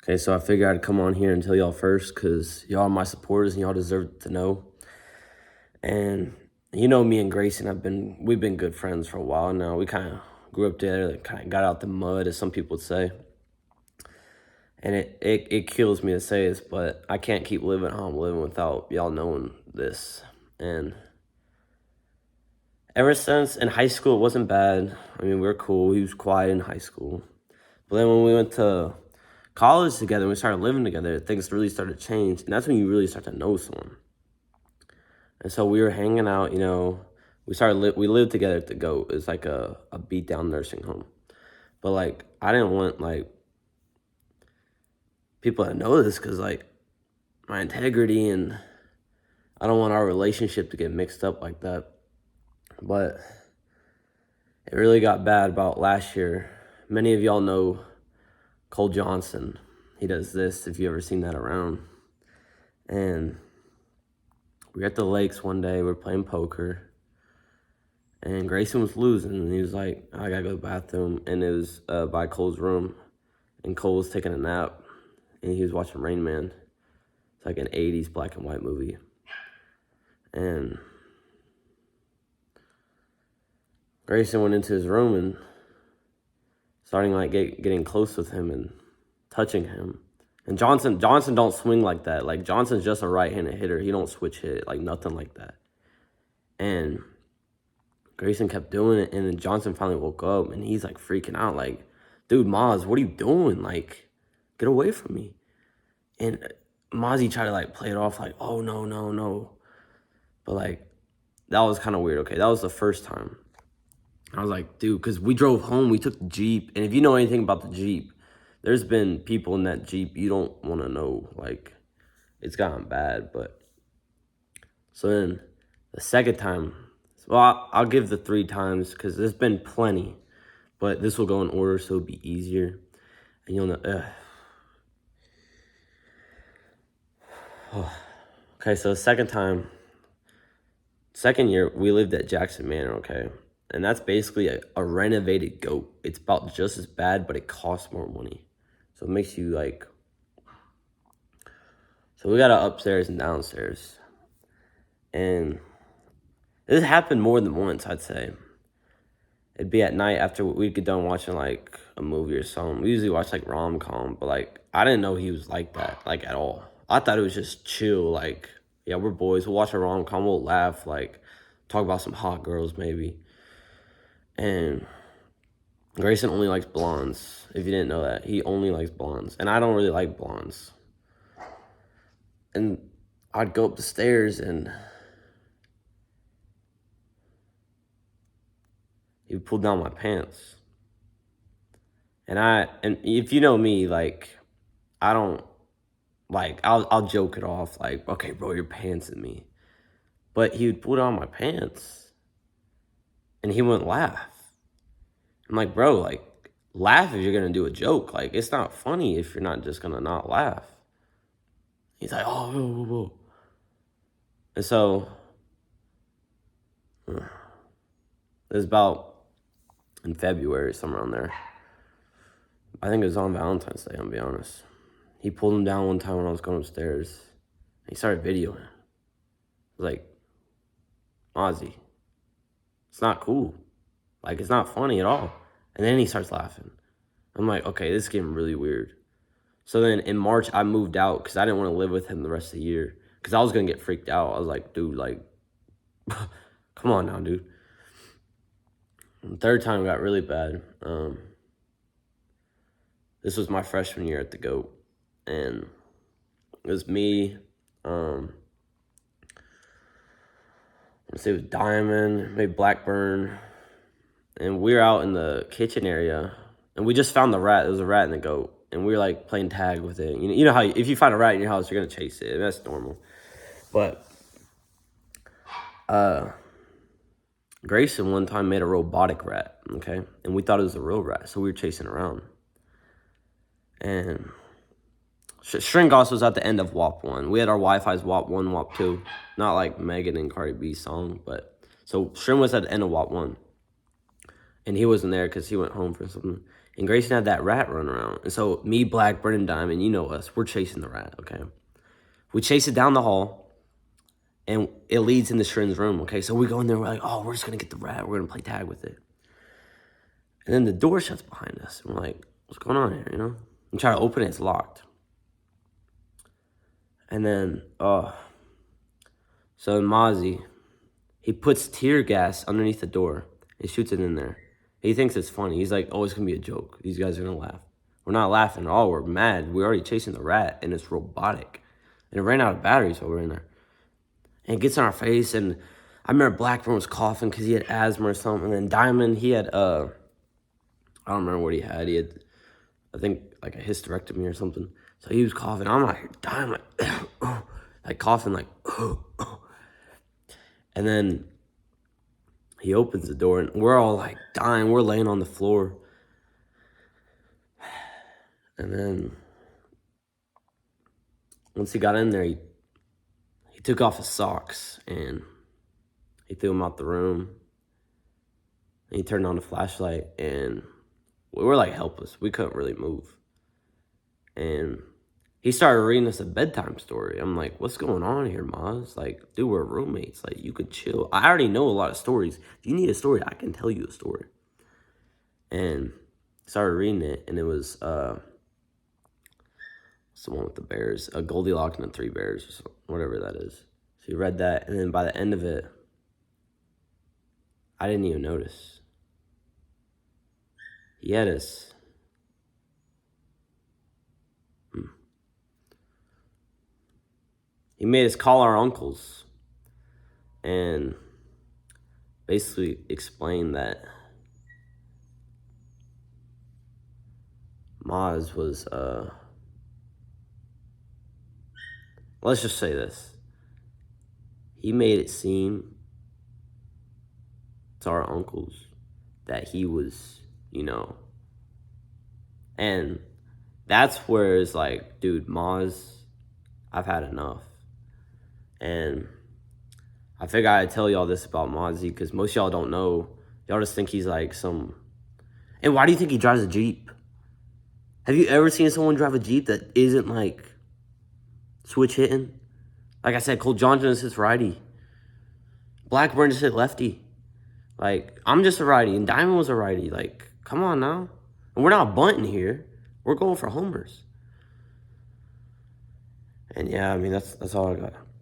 Okay, so I figured I'd come on here and tell y'all first because y'all are my supporters and y'all deserve to know. And you know, me and Grayson, we've been good friends for a while now. We kind of grew up together, kind of got out the mud, as some people would say. And it kills me to say this, but I can't keep living how I'm living without y'all knowing this. And ever since in high school, it wasn't bad. I mean, we were cool. He was quiet in high school. But then when we went to college together and we started living together, things really started to change. And that's when you really start to know someone. And so we were hanging out, we lived together at the GOAT. It's like a beat down nursing home. But like I didn't want like people to know this because like my integrity, and I don't want our relationship to get mixed up like that. But it really got bad about last year. Many of y'all know Cole Johnson. He does this, if you ever seen that around. And we were at the lakes one day, we were playing poker, and Grayson was losing, and he was like, I gotta go to the bathroom. And it was by Cole's room, and Cole was taking a nap, and he was watching Rain Man. It's like an 80s black and white movie. And Grayson went into his room and starting like getting close with him and touching him. And Johnson don't swing like that. Like Johnson's just a right-handed hitter. He don't switch hit, like nothing like that. And Grayson kept doing it, and then Johnson finally woke up, and he's like freaking out, like, dude, Moz, what are you doing? Like, get away from me. And Mozzy tried to like play it off like, oh, no, no, no. But like, that was kind of weird, okay? That was the first time. I was like, dude, because we drove home, we took the Jeep, and if you know anything about the Jeep, there's been people in that Jeep you don't want to know. Like, it's gotten bad, but... So then, the second time... Well, I'll give the 3 times, because there's been plenty, but this will go in order, so it'll be easier. And you'll know... Okay, so the second time... Second year, we lived at Jackson Manor, okay? And that's basically a renovated GOAT. It's about just as bad, but it costs more money. So it makes you like... So we got an upstairs and downstairs. And this happened more than once, I'd say. It'd be at night after we'd get done watching like a movie or something. We usually watch like rom-com, but like I didn't know he was like that, like at all. I thought it was just chill, like, yeah, we're boys. We'll watch a rom-com, we'll laugh, like talk about some hot girls maybe. And Grayson only likes blondes, if you didn't know that. He only likes blondes. And I don't really like blondes. And I'd go up the stairs and he would pull down my pants. And if you know me, like, I don't, like, I'll joke it off, like, okay, bro, your pants at me. But he would pull down my pants and he wouldn't laugh. I'm like, bro, like, laugh if you're gonna do a joke. Like, it's not funny if you're not just gonna not laugh. He's like, oh, whoa, whoa, whoa. And so, it was about in February, somewhere around there. I think it was on Valentine's Day, I'll be honest. He pulled him down one time when I was going upstairs. He started videoing. I was like, Mozzy, it's not cool. Like, it's not funny at all. And then he starts laughing. I'm like, okay, this is getting really weird. So then in March, I moved out because I didn't want to live with him the rest of the year. Because I was going to get freaked out. I was like, dude, like, come on now, dude. And the third time got really bad. This was my freshman year at the GOAT. And it was me, let's say it was Diamond, maybe Blackburn. And we were out in the kitchen area. And we just found the rat. There was a rat in the GOAT. And we were like playing tag with it. You know how if you find a rat in your house, you're going to chase it. That's normal. But Grayson one time made a robotic rat, okay? And we thought it was a real rat, so we were chasing around. And Stringos was at the end of WAP 1. We had our Wi-Fi's WAP 1, WAP 2. Not like Megan and Cardi B's song, but... So String was at the end of WAP 1. And he wasn't there because he went home for something. And Grayson had that rat run around. And so me, Black, Brennan, Diamond, you know us, we're chasing the rat, okay? We chase it down the hall, and it leads into Shrin's room, okay? So we go in there, we're like, oh, we're just going to get the rat. We're going to play tag with it. And then the door shuts behind us. And we're like, what's going on here, you know? We try to open it, it's locked. And then, so Mozzy, he puts tear gas underneath the door and shoots it in there. He thinks it's funny. He's like, oh, it's going to be a joke. These guys are going to laugh. We're not laughing at all. We're mad. We're already chasing the rat, and it's robotic. And it ran out of batteries while we were in there. And it gets in our face, and I remember Blackburn was coughing because he had asthma or something. And then Diamond, he had, I don't remember what he had. He had, I think, like a hysterectomy or something. So he was coughing. I'm like, dying, like coughing, like, and then he opens the door, and we're all like dying. We're laying on the floor. And then once he got in there, he took off his socks and he threw them out the room. And he turned on the flashlight, and we were like helpless. We couldn't really move. And he started reading us a bedtime story. I'm like, what's going on here, Moz? Like, dude, we're roommates. Like, you could chill. I already know a lot of stories. If you need a story, I can tell you a story. And started reading it, and it was someone with the bears, a Goldilocks and the Three Bears, or something, whatever that is. So he read that, and then by the end of it, I didn't even notice. He had us. He made us call our uncles and basically explain that Moz was, let's just say this. He made it seem to our uncles that he was, you know, and that's where it's like, dude, Moz, I've had enough. And I figure I'd tell y'all this about Mozzy because most y'all don't know. Y'all just think he's like some... And why do you think he drives a Jeep? Have you ever seen someone drive a Jeep that isn't like switch hitting? Like I said, Cole Johnson is his righty. Blackburn is his lefty. Like, I'm just a righty, and Diamond was a righty. Like, come on now. And we're not bunting here. We're going for homers. And yeah, I mean, that's all I got.